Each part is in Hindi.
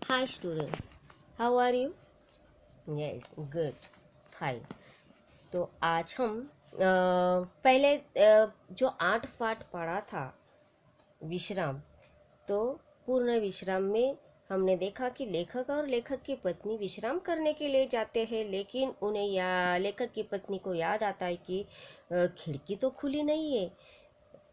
Hi students, how are you? Yes, good, fine. तो आज हम पहले जो 8 पाठ पढ़ा था विश्राम, तो पूर्ण विश्राम में हमने देखा कि लेखक और लेखक की पत्नी विश्राम करने के लिए जाते हैं, लेकिन उन्हें या लेखक की पत्नी को याद आता है कि खिड़की तो खुली नहीं है।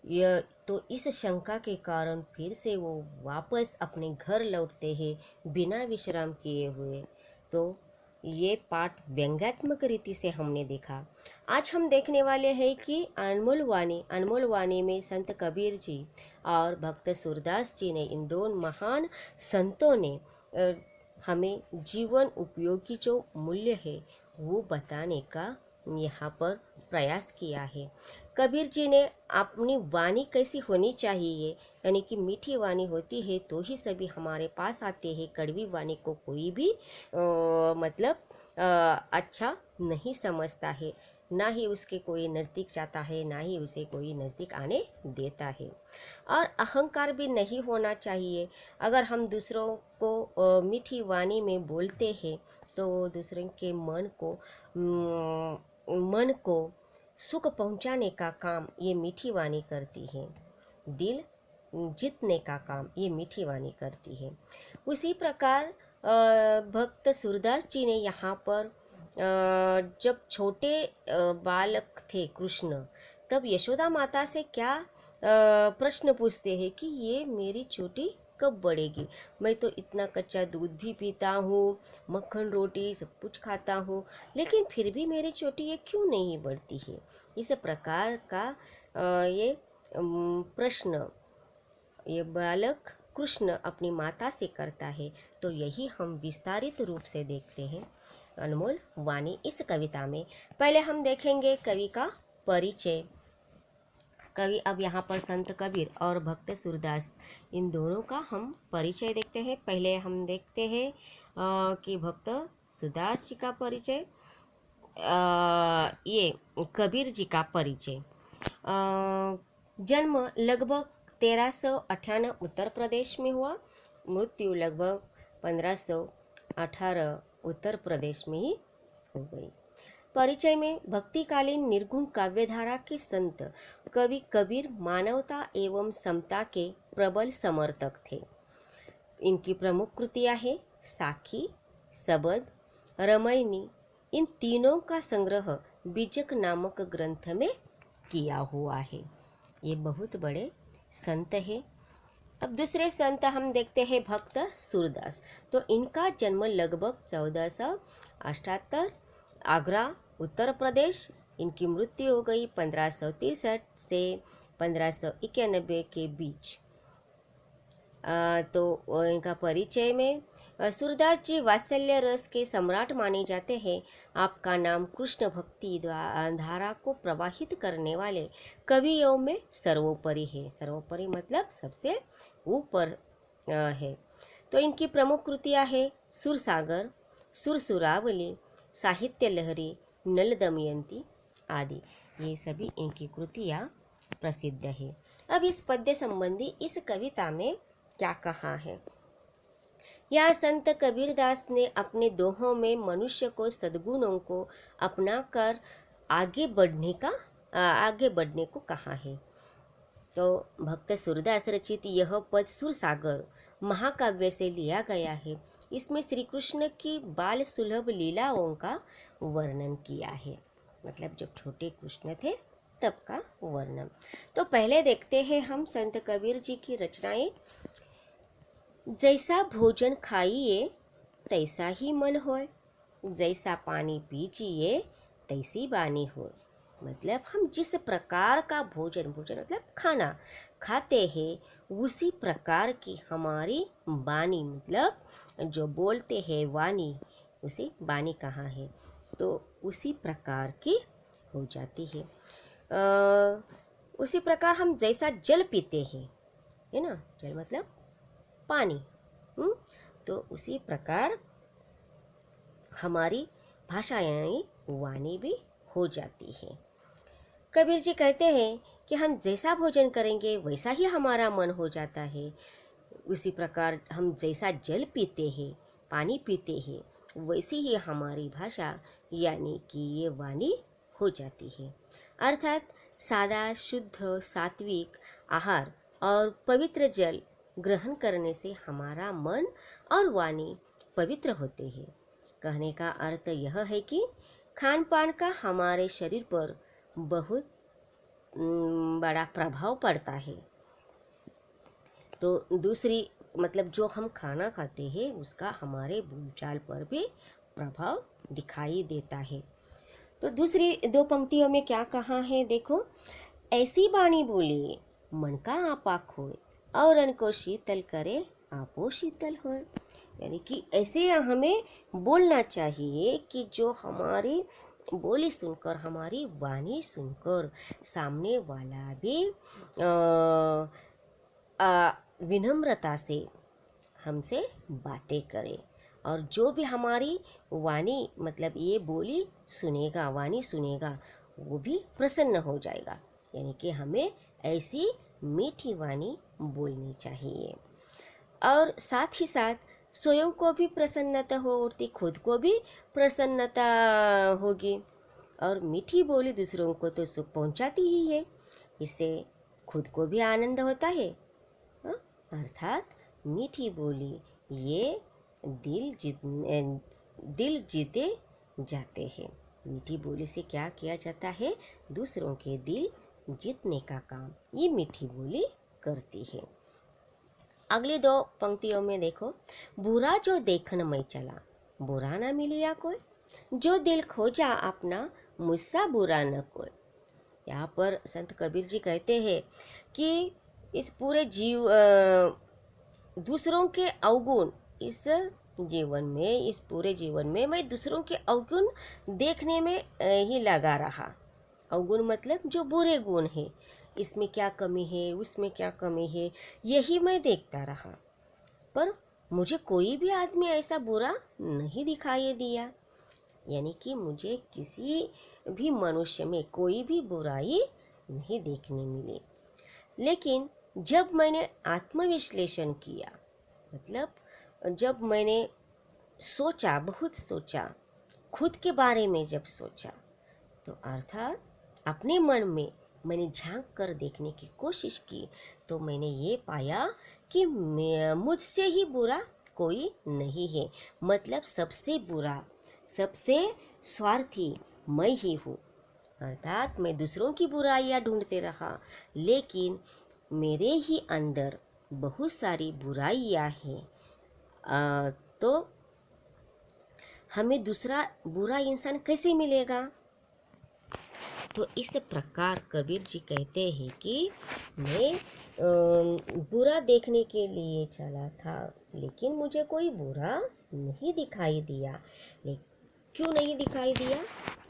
यह तो इस शंका के कारण फिर से वो वापस अपने घर लौटते हैं बिना विश्राम किए हुए। तो ये पाठ व्यंग्यात्मक रीति से हमने देखा। आज हम देखने वाले हैं कि अनमोल वाणी में संत कबीर जी और भक्त सूरदास जी ने, इन दोनों महान संतों ने हमें जीवन उपयोगी जो मूल्य है वो बताने का यहाँ पर प्रयास किया है। कबीर जी ने अपनी वाणी कैसी होनी चाहिए, यानी कि मीठी वाणी होती है तो ही सभी हमारे पास आते हैं। कड़वी वाणी को कोई भी अच्छा नहीं समझता है, ना ही उसके कोई नज़दीक जाता है, ना ही उसे कोई नज़दीक आने देता है। और अहंकार भी नहीं होना चाहिए। अगर हम दूसरों को मीठी वाणी में बोलते हैं तो दूसरों के मन को सुख पहुंचाने का काम ये मीठी वाणी करती है। दिल जीतने का काम ये मीठी वाणी करती है। उसी प्रकार भक्त सूरदास जी ने यहाँ पर जब छोटे बालक थे कृष्ण, तब यशोदा माता से क्या प्रश्न पूछते हैं कि ये मेरी चोटी कब बढ़ेगी। मैं तो इतना कच्चा दूध भी पीता हूँ, मक्खन रोटी सब कुछ खाता हूँ, लेकिन फिर भी मेरी चोटी ये क्यों नहीं बढ़ती है। इस प्रकार का ये प्रश्न ये बालक कृष्ण अपनी माता से करता है। तो यही हम विस्तारित रूप से देखते हैं अनमोल वाणी इस कविता में। पहले हम देखेंगे कवि का परिचय। कवि अब यहाँ पर संत कबीर और भक्त सूरदास, इन दोनों का हम परिचय देखते हैं। पहले हम देखते हैं कि भक्त सूरदास जी का परिचय, ये कबीर जी का परिचय। जन्म लगभग 1398 उत्तर प्रदेश में हुआ, मृत्यु लगभग 1518 उत्तर प्रदेश में ही हो गई। परिचय में भक्तिकालीन निर्गुण काव्यधारा के संत कवि कबीर मानवता एवं समता के प्रबल समर्थक थे। इनकी प्रमुख कृतियां हैं साखी, सबद, रमैनी। इन तीनों का संग्रह बीजक नामक ग्रंथ में किया हुआ है। ये बहुत बड़े संत हैं। अब दूसरे संत हम देखते हैं भक्त सूरदास। तो इनका जन्म लगभग 1478 आगरा उत्तर प्रदेश। इनकी मृत्यु हो गई 1563 से 1591 के बीच। तो इनका परिचय में सूरदास जी वात्सल्य रस के सम्राट माने जाते हैं। आपका नाम कृष्ण भक्ति धारा को प्रवाहित करने वाले कवियों में सर्वोपरि है। सर्वोपरि मतलब सबसे ऊपर है। तो इनकी प्रमुख कृतियां है सुरसागर, सुरसुरावली, साहित्य लहरी, नल दमयंती आदि। ये सभी इनकी कृतियां प्रसिद्ध है। अब इस पद्य संबंधी इस कविता में क्या कहा है। यह संत कबीरदास ने अपने दोहों में मनुष्य को सद्गुणों को अपनाकर आगे बढ़ने को कहा है। तो भक्त सूरदास रचित यह पद सुरसागर महाकाव्य से लिया गया है। इसमें श्री कृष्ण की बाल सुलभ लीलाओं का वर्णन किया है, मतलब जब छोटे कृष्ण थे तब का वर्णन। तो पहले देखते हैं हम संत कबीर जी की रचनाएं। जैसा भोजन खाइए तैसा ही मन होय, जैसा पानी पीजिए तैसी बानी होय। मतलब हम जिस प्रकार का भोजन मतलब खाना खाते हैं, उसी प्रकार की हमारी बानी, मतलब जो बोलते हैं वाणी, उसे बानी कहाँ है, तो उसी प्रकार की हो जाती है। उसी प्रकार हम जैसा जल पीते हैं, है ना, जल मतलब पानी, तो उसी प्रकार हमारी भाषा यानी वाणी भी हो जाती है। कबीर जी कहते हैं कि हम जैसा भोजन करेंगे वैसा ही हमारा मन हो जाता है। उसी प्रकार हम जैसा जल पीते हैं, पानी पीते हैं, वैसी ही हमारी भाषा यानी कि ये वाणी हो जाती है। अर्थात सादा, शुद्ध, सात्विक आहार और पवित्र जल ग्रहण करने से हमारा मन और वाणी पवित्र होते हैं। कहने का अर्थ यह है कि खान पान का हमारे शरीर पर बहुत बड़ा प्रभाव पड़ता है। तो दूसरी मतलब जो हम खाना खाते हैं उसका हमारे बोलचाल पर भी प्रभाव दिखाई देता है। तो दूसरी दो पंक्तियों में क्या कहा है देखो, ऐसी बाणी बोलिए मन का आपा खोए और अनको शीतल करे आपो शीतल होए। यानी कि ऐसे हमें बोलना चाहिए कि जो हमारी बोली सुनकर, हमारी वाणी सुनकर सामने वाला भी विनम्रता से हमसे बातें करे, और जो भी हमारी वाणी मतलब ये बोली सुनेगा, वाणी सुनेगा, वो भी प्रसन्न हो जाएगा। यानी कि हमें ऐसी मीठी वाणी बोलनी चाहिए और साथ ही साथ स्वयं को भी प्रसन्नता होती, खुद को भी प्रसन्नता होगी। और मीठी बोली दूसरों को तो सुख पहुंचाती ही है, इससे खुद को भी आनंद होता है। अर्थात मीठी बोली ये दिल जीते जाते हैं। मीठी बोली से क्या किया जाता है, दूसरों के दिल जीतने का काम ये मीठी बोली करती है। अगली दो पंक्तियों में देखो, बुरा जो देखन में चला बुरा ना मिलिया कोई, जो दिल खोजा अपना मुझसा बुरा न कोई। यहाँ पर संत कबीर जी कहते हैं कि इस पूरे दूसरों के अवगुण इस जीवन में, इस पूरे जीवन में मैं दूसरों के अवगुण देखने में ही लगा रहा। अवगुण मतलब जो बुरे गुण है, इसमें क्या कमी है, उसमें क्या कमी है, यही मैं देखता रहा। पर मुझे कोई भी आदमी ऐसा बुरा नहीं दिखाई दिया। यानी कि मुझे किसी भी मनुष्य में कोई भी बुराई नहीं देखने मिली। लेकिन जब मैंने आत्मविश्लेषण किया, मतलब जब मैंने सोचा, बहुत सोचा, खुद के बारे में जब सोचा, तो अर्थात अपने मन में मैंने झांक कर देखने की कोशिश की, तो मैंने ये पाया कि मुझसे ही बुरा कोई नहीं है। मतलब सबसे बुरा, सबसे स्वार्थी मैं ही हूँ। अर्थात मैं दूसरों की बुराइयाँ ढूंढते रहा, लेकिन मेरे ही अंदर बहुत सारी बुराइयाँ हैं। तो हमें दूसरा बुरा इंसान कैसे मिलेगा? तो इस प्रकार कबीर जी कहते हैं कि मैं बुरा देखने के लिए चला था, लेकिन मुझे कोई बुरा नहीं दिखाई दिया। क्यों नहीं दिखाई दिया?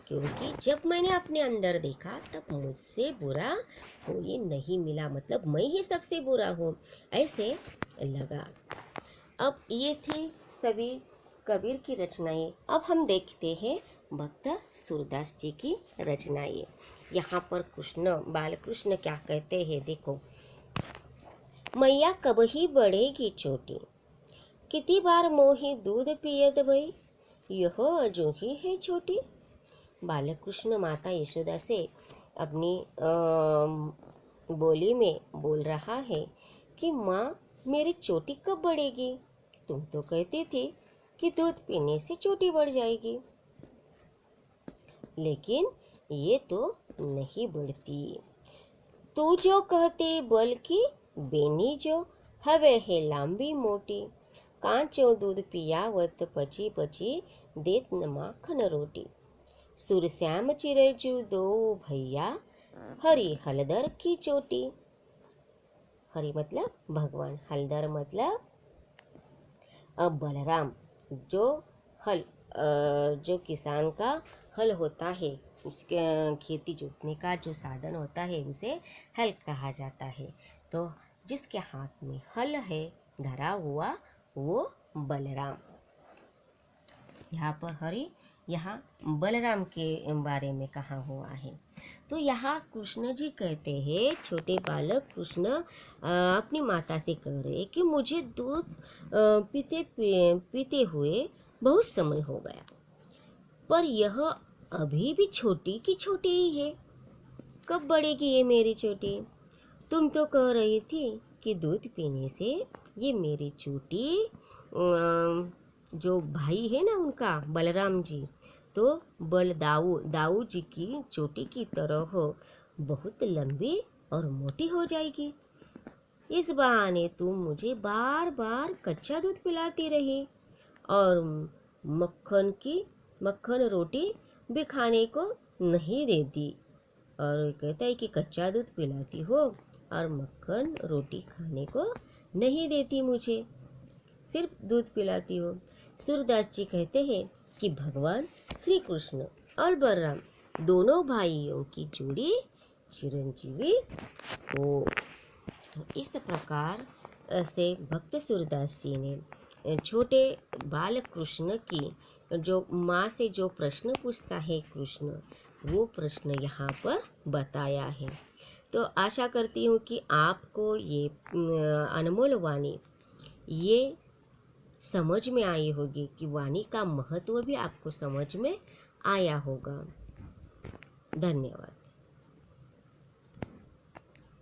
क्योंकि जब मैंने अपने अंदर देखा तब मुझसे बुरा कोई नहीं मिला, मतलब मैं ही सबसे बुरा हूँ ऐसे लगा। अब ये थी सभी कबीर की रचनाएं। अब हम देखते हैं भक्त सूरदास जी की रचनाएं। यहाँ पर कृष्ण, बाल कृष्ण क्या कहते हैं देखो, मैया कब ही बढ़ेगी चोटी, कितनी बार मोही दूध पियत भई, यह अजू ही है छोटी। बालक कृष्ण माता यशोदा से अपनी बोली में बोल रहा है कि माँ मेरी चोटी कब बढ़ेगी? तुम तो कहती थी कि दूध पीने से चोटी बढ़ जाएगी, लेकिन ये तो नहीं बढ़ती। तू जो कहती बल्कि बेनी जो हवे है लांबी मोटी, कांचो दूध पियावत पची पची देत न माखन रोटी। सुरश्याम चिरजू दो भैया, हरि हलदर की चोटी। हरि मतलब भगवान, हलदर मतलब अब बलराम, जो जो किसान का हल होता है, उसके खेती जोतने का जो साधन होता है उसे हल कहा जाता है। तो जिसके हाथ में हल है धरा हुआ वो बलराम। यहाँ पर हरि यहाँ बलराम के बारे में कहा हुआ है। तो यहाँ कृष्ण जी कहते हैं, छोटे बालक कृष्ण अपनी माता से कह रहे कि मुझे दूध पीते हुए बहुत समय हो गया, पर यह अभी भी छोटी की छोटी ही है, कब बढ़ेगी ये मेरी चोटी। तुम तो कह रही थी कि दूध पीने से ये मेरी चोटी जो भाई है ना उनका बलराम जी, तो दाऊ जी की चोटी की तरह बहुत लंबी और मोटी हो जाएगी। इस बहाने तुम मुझे बार बार कच्चा दूध पिलाती रही और मक्खन रोटी भी खाने को नहीं देती। और कहता है कि कच्चा दूध पिलाती हो और मक्खन रोटी खाने को नहीं देती मुझे, सिर्फ दूध पिलाती हो। सूरदास जी कहते हैं कि भगवान श्री कृष्ण और बलराम दोनों भाइयों की जोड़ी चिरंजीवी हो। तो इस प्रकार से भक्त सूरदास जी ने छोटे बाल कृष्ण की जो माँ से जो प्रश्न पूछता है कृष्ण, वो प्रश्न यहाँ पर बताया है। तो आशा करती हूँ कि आपको ये अनमोल वाणी ये समझ में आई होगी, कि वाणी का महत्व भी आपको समझ में आया होगा। धन्यवाद।